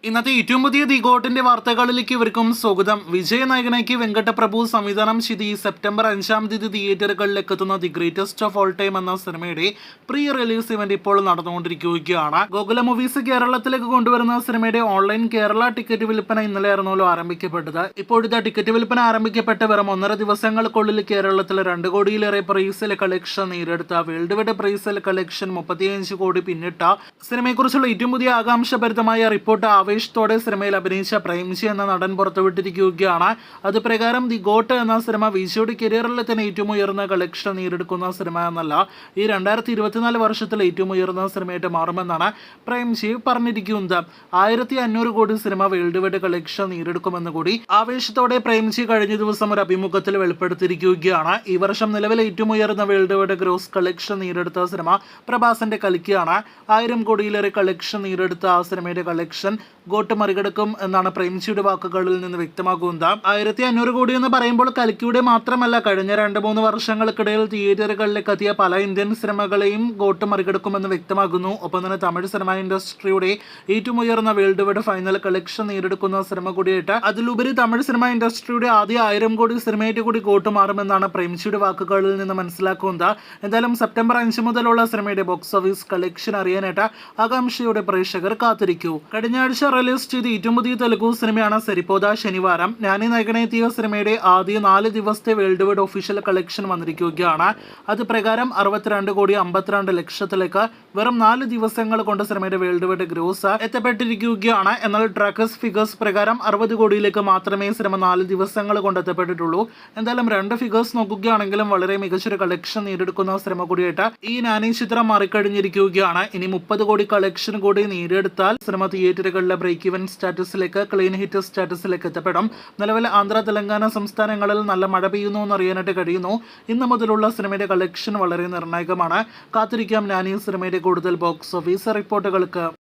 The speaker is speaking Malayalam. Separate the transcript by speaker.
Speaker 1: ഇന്നത്തെ ഏറ്റവും പുതിയ ദി ഗോട്ടിന്റെ വാർത്തകളിലേക്ക് ഇവർക്കും സ്വാഗതം. വിജയനായകനാക്കി വെങ്കട്ടപ്രഭു സംവിധാനം ചെയ്ത് ഈ സെപ്റ്റംബർ 5-ാം തീയതി തിയേറ്ററുകളിലേക്ക് എത്തുന്ന the greatest of all time എന്ന സിനിമയുടെ പ്രീ റിലീസ് ഇവന്റ് ഇപ്പോൾ നടന്നുകൊണ്ടിരിക്കുകയാണ്. ഗോകുല മൂവീസ് കേരളത്തിലേക്ക് കൊണ്ടുവരുന്ന സിനിമയുടെ ഓൺലൈൻ കേരള ടിക്കറ്റ് വിൽപ്പന ഇന്നലെയായിരുന്നല്ലോ ആരംഭിക്കപ്പെട്ടത്. ഇപ്പോഴത്തെ ടിക്കറ്റ് വിൽപ്പന ആരംഭിക്കപ്പെട്ട വെറും 1.5 ദിവസങ്ങൾക്കുള്ളിൽ കേരളത്തിൽ 2 കോടിയിലേറെ പ്രൈസിൽ കളക്ഷൻ നേടിയെടുത്ത വേൾഡ് വൈഡ് പ്രൈസിൽ കളക്ഷൻ 35 കോടി പിന്നിട്ട സിനിമയെക്കുറിച്ചുള്ള ഏറ്റവും പുതിയ ആകാംക്ഷഭരിതമായ റിപ്പോർട്ട് ആവേശത്തോടെ സിനിമയിൽ അഭിനയിച്ച പ്രേംജി എന്ന നടൻ പുറത്തുവിട്ടിരിക്കുകയാണ്. അത് പ്രകാരം ദി ഗോട്ട് എന്ന സിനിമ വിജയുടെ കരിയറിൽ തന്നെ ഏറ്റവും ഉയർന്ന കളക്ഷൻ നേടിയെടുക്കുന്ന സിനിമ എന്നല്ല, ഈ 2024 വർഷത്തിൽ ഏറ്റവും ഉയർന്ന സിനിമയായിട്ട് മാറുമെന്നാണ് പ്രേംജി പറഞ്ഞിരിക്കുന്നത്. 1500 കോടി സിനിമ വേൾഡ് വൈഡ് കളക്ഷൻ നേടിയെടുക്കുമെന്ന് കൂടി ആവേശത്തോടെ പ്രേംജി കഴിഞ്ഞ ദിവസം ഒരു അഭിമുഖത്തിൽ വെളിപ്പെടുത്തിയിരിക്കുകയാണ്. ഈ വർഷം നിലവിൽ ഏറ്റവും ഉയർന്ന വേൾഡ് വൈഡ് ഗ്രോസ് കളക്ഷൻ നേടിയെടുത്ത സിനിമ പ്രഭാസിന്റെ കൽക്കിയാണ്. 1000 കോടിയിലേറെ കളക്ഷൻ നേടിയെടുത്ത ആ സിനിമയുടെ കളക്ഷൻ ഗോട്ട് മറികടക്കും എന്നാണ് പ്രേംജിയുടെ വാക്കുകളിൽ നിന്ന് വ്യക്തമാകുന്നത്. 1500 കോടി എന്ന് പറയുമ്പോൾ കൽക്കിയുടെ മാത്രമല്ല, കഴിഞ്ഞ 2-3 വർഷങ്ങൾക്കിടയിൽ തിയേറ്ററുകളിലേക്ക് എത്തിയ പല ഇന്ത്യൻ സിനിമകളെയും ഗോട്ട് മറികടക്കുമെന്ന് വ്യക്തമാകുന്നു. ഒപ്പം തന്നെ തമിഴ് സിനിമ ഇൻഡസ്ട്രിയുടെ ഏറ്റവും ഉയർന്ന വേൾഡ് വൈഡ് ഫൈനൽ കളക്ഷൻ നേടിയെടുക്കുന്ന സിനിമ കൂടിയായിട്ട്, അതിലുപരി തമിഴ് സിനിമ ഇൻഡസ്ട്രിയുടെ ആദ്യ 1000 കോടി സിനിമയായിട്ട് കൂടി ഗോട്ട് മാറുമെന്നാണ് പ്രേംജിയുടെ വാക്കുകളിൽ നിന്ന് മനസ്സിലാക്കുന്നത്. എന്തായാലും സെപ്റ്റംബർ 5 മുതലുള്ള സിനിമയുടെ ബോക്സ് ഓഫീസ് കളക്ഷൻ അറിയാനായിട്ട് ആകാംക്ഷയോടെ പ്രേക്ഷകർ കാത്തിരിക്കൂ. കഴിഞ്ഞ ആഴ്ച റിലീസ് ചെയ്ത ഏറ്റവും പുതിയ തെലുഗു സിനിമയാണ് സരിപോദ ശനിവാരം. ഞാനീ നായകനെത്തിയ സിനിമയുടെ ആദ്യ 4 ദിവസത്തെ വേൾഡ് വൈഡ് ഒഫീഷ്യൽ കളക്ഷൻ വന്നിരിക്കുകയാണ്. അത് പ്രകാരം 62 കോടി 52 ലക്ഷത്തിലേക്ക് വെറും 4 ദിവസങ്ങൾ കൊണ്ട് സിനിമയുടെ വേൾഡ് വൈഡ് ഗ്രോസ് എത്തപ്പെട്ടിരിക്കുകയാണ്. എന്നാൽ ട്രാക്കസ് ഫിഗേഴ്സ് പ്രകാരം 60 കോടിയിലേക്ക് മാത്രമേ സിനിമ 4 ദിവസങ്ങൾ കൊണ്ട് എത്തപ്പെട്ടിട്ടുള്ളൂ. എന്തായാലും 2 ഫിഗേഴ്സ് നോക്കുകയാണെങ്കിലും വളരെ മികച്ചൊരു കളക്ഷൻ നേടിയെടുക്കുന്ന സിനിമ കൂടിയായിട്ട് ഈ നാനി ചിത്രം മാറിക്കഴിഞ്ഞിരിക്കുകയാണ്. ഇനി 30 കോടി കളക്ഷൻ കൂടി നേടിയെടുത്താൽ cinema തിയേറ്ററുകളിലെ break even സ്റ്റാറ്റസിലേക്ക്, clean hit സ്റ്റാറ്റസിലേക്ക് എത്തപ്പെടും. നിലവിൽ ആന്ധ്ര, തെലങ്കാന സംസ്ഥാനങ്ങളിൽ നല്ല മഴ പെയ്യുന്നു എന്ന് അറിയാനായിട്ട് കഴിയുന്നു. ഇന്ന് മുതലുള്ള സിനിമയുടെ കളക്ഷൻ വളരെ നിർണായകമാണ്. കാത്തിരിക്കാം നാനി സിനിമയുടെ കൂടുതൽ ബോക്സ് ഓഫീസ് റിപ്പോർട്ടുകൾക്ക്.